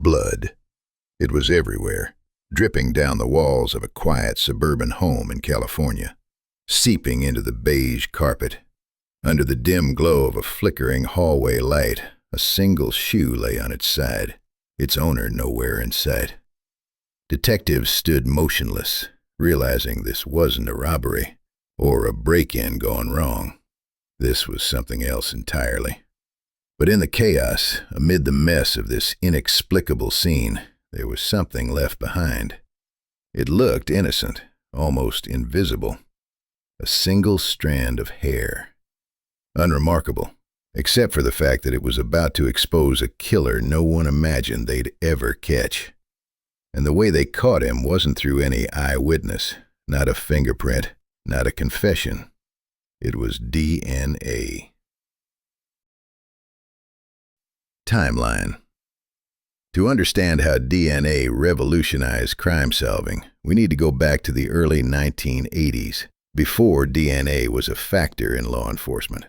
Blood. It was everywhere, dripping down the walls of a quiet suburban home in California, seeping into the beige carpet. Under the dim glow of a flickering hallway light, a single shoe lay on its side, its owner nowhere in sight. Detectives stood motionless, realizing this wasn't a robbery or a break-in gone wrong. This was something else entirely. But in the chaos, amid the mess of this inexplicable scene, there was something left behind. It looked innocent, almost invisible. A single strand of hair. Unremarkable, except for the fact that it was about to expose a killer no one imagined they'd ever catch. And the way they caught him wasn't through any eyewitness, not a fingerprint, not a confession. It was DNA. Timeline. To understand how DNA revolutionized crime solving, we need to go back to the early 1980s, before DNA was a factor in law enforcement.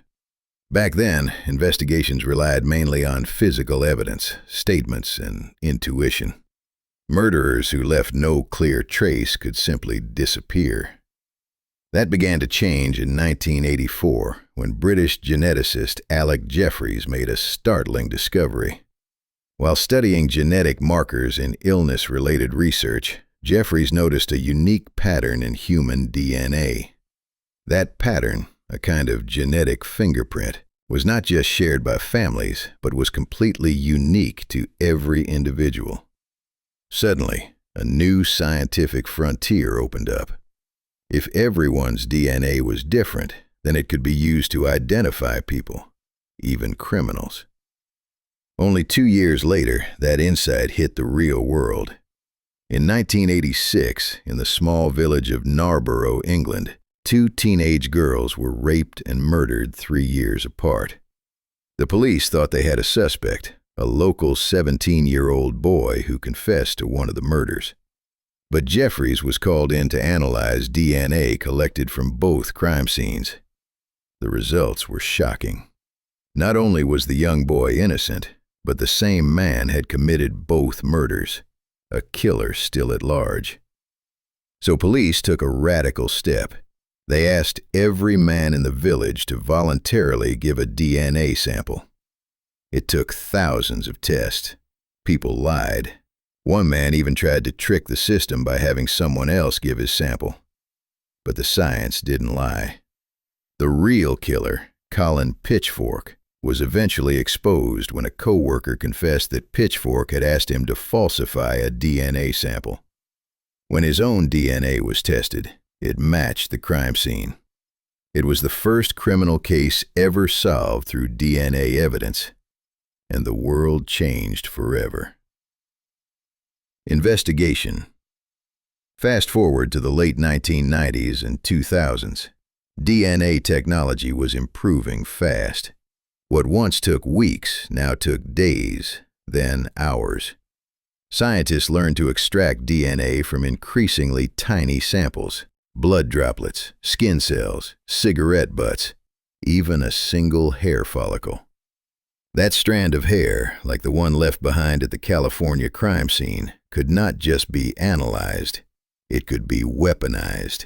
Back then, investigations relied mainly on physical evidence, statements, and intuition. Murderers who left no clear trace could simply disappear. That began to change in 1984, when British geneticist Alec Jeffreys made a startling discovery. While studying genetic markers in illness-related research, Jeffreys noticed a unique pattern in human DNA. That pattern, a kind of genetic fingerprint, was not just shared by families, but was completely unique to every individual. Suddenly, a new scientific frontier opened up. If everyone's DNA was different, then it could be used to identify people, even criminals. Only 2 years later, that insight hit the real world. In 1986, in the small village of Narborough, England, 2 teenage girls were raped and murdered 3 years apart. The police thought they had a suspect, a local 17-year-old boy who confessed to one of the murders. But Jeffreys was called in to analyze DNA collected from both crime scenes. The results were shocking. Not only was the young boy innocent, but the same man had committed both murders, a killer still at large. So police took a radical step. They asked every man in the village to voluntarily give a DNA sample. It took thousands of tests. People lied. One man even tried to trick the system by having someone else give his sample. But the science didn't lie. The real killer, Colin Pitchfork, was eventually exposed when a co-worker confessed that Pitchfork had asked him to falsify a DNA sample. When his own DNA was tested, it matched the crime scene. It was the first criminal case ever solved through DNA evidence, and the world changed forever. Investigation. Fast forward to the late 1990s and 2000s. DNA technology was improving fast. What once took weeks now took days, then hours. Scientists learned to extract DNA from increasingly tiny samples, blood droplets, skin cells, cigarette butts, even a single hair follicle. That strand of hair, like the one left behind at the California crime scene, could not just be analyzed, it could be weaponized.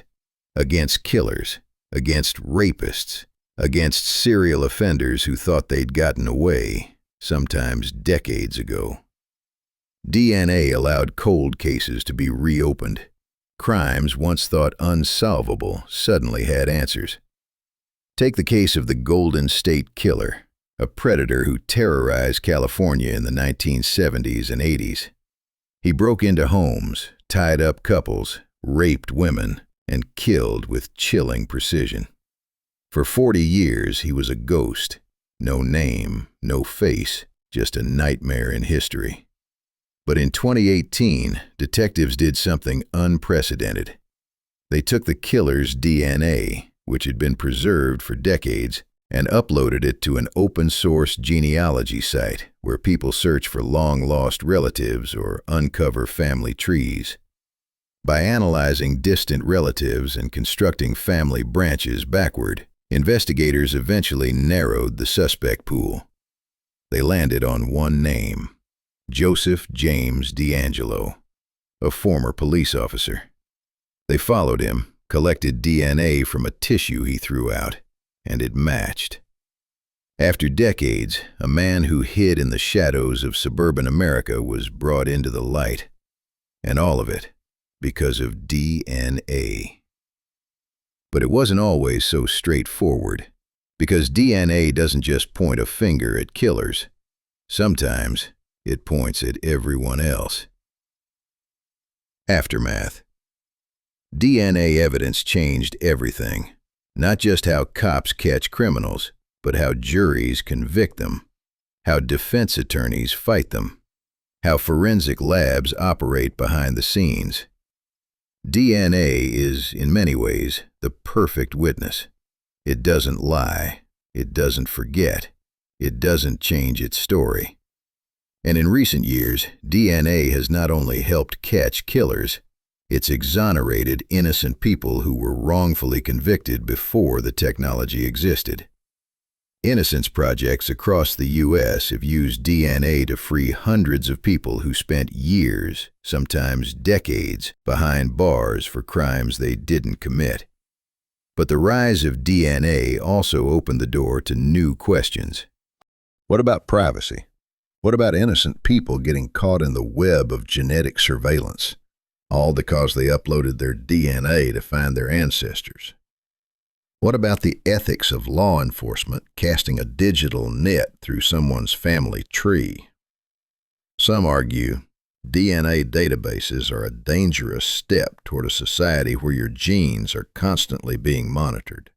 Against killers, against rapists, against serial offenders who thought they'd gotten away, sometimes decades ago. DNA allowed cold cases to be reopened. Crimes once thought unsolvable suddenly had answers. Take the case of the Golden State Killer, a predator who terrorized California in the 1970s and 80s. He broke into homes, tied up couples, raped women, and killed with chilling precision. For 40 years, he was a ghost. No name, no face, just a nightmare in history. But in 2018, detectives did something unprecedented. They took the killer's DNA, which had been preserved for decades, and uploaded it to an open-source genealogy site where people search for long-lost relatives or uncover family trees. By analyzing distant relatives and constructing family branches backward, investigators eventually narrowed the suspect pool. They landed on one name, Joseph James D'Angelo, a former police officer. They followed him, collected DNA from a tissue he threw out, and it matched. After decades, a man who hid in the shadows of suburban America was brought into the light, and all of it because of DNA. But it wasn't always so straightforward, because DNA doesn't just point a finger at killers. Sometimes it points at everyone else. Aftermath. DNA evidence changed everything, not just how cops catch criminals, but how juries convict them, how defense attorneys fight them, how forensic labs operate behind the scenes. DNA is, in many ways, the perfect witness. It doesn't lie, it doesn't forget, it doesn't change its story. And in recent years, DNA has not only helped catch killers, it's exonerated innocent people who were wrongfully convicted before the technology existed. Innocence projects across the U.S. have used DNA to free hundreds of people who spent years, sometimes decades, behind bars for crimes they didn't commit. But the rise of DNA also opened the door to new questions. What about privacy? What about innocent people getting caught in the web of genetic surveillance, all because they uploaded their DNA to find their ancestors? What about the ethics of law enforcement casting a digital net through someone's family tree? Some argue DNA databases are a dangerous step toward a society where your genes are constantly being monitored.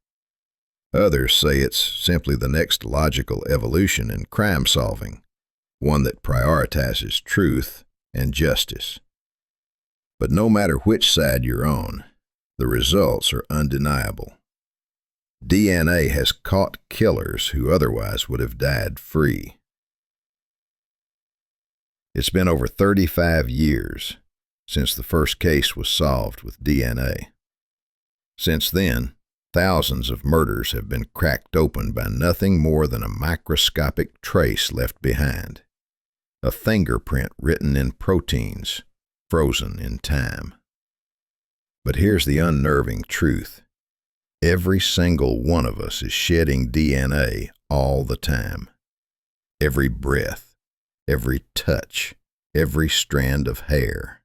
Others say it's simply the next logical evolution in crime solving, one that prioritizes truth and justice. But no matter which side you're on, the results are undeniable. DNA has caught killers who otherwise would have died free. It's been over 35 years since the first case was solved with DNA. Since then, thousands of murders have been cracked open by nothing more than a microscopic trace left behind, a fingerprint written in proteins, frozen in time. But here's the unnerving truth. Every single one of us is shedding DNA all the time. Every breath, every touch, every strand of hair.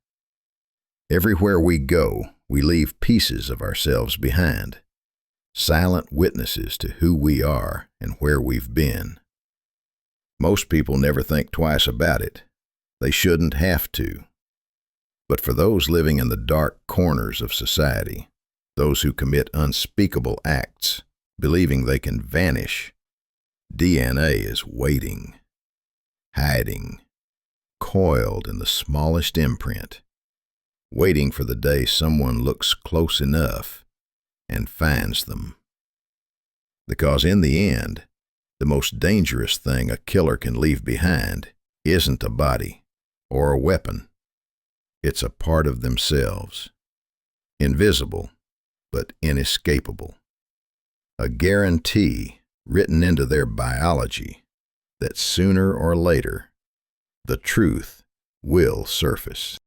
Everywhere we go, we leave pieces of ourselves behind, silent witnesses to who we are and where we've been. Most people never think twice about it. They shouldn't have to. But for those living in the dark corners of society, those who commit unspeakable acts, believing they can vanish, DNA is waiting, hiding, coiled in the smallest imprint, waiting for the day someone looks close enough and finds them. Because in the end, the most dangerous thing a killer can leave behind isn't a body or a weapon. It's a part of themselves, invisible but inescapable, a guarantee written into their biology that sooner or later the truth will surface.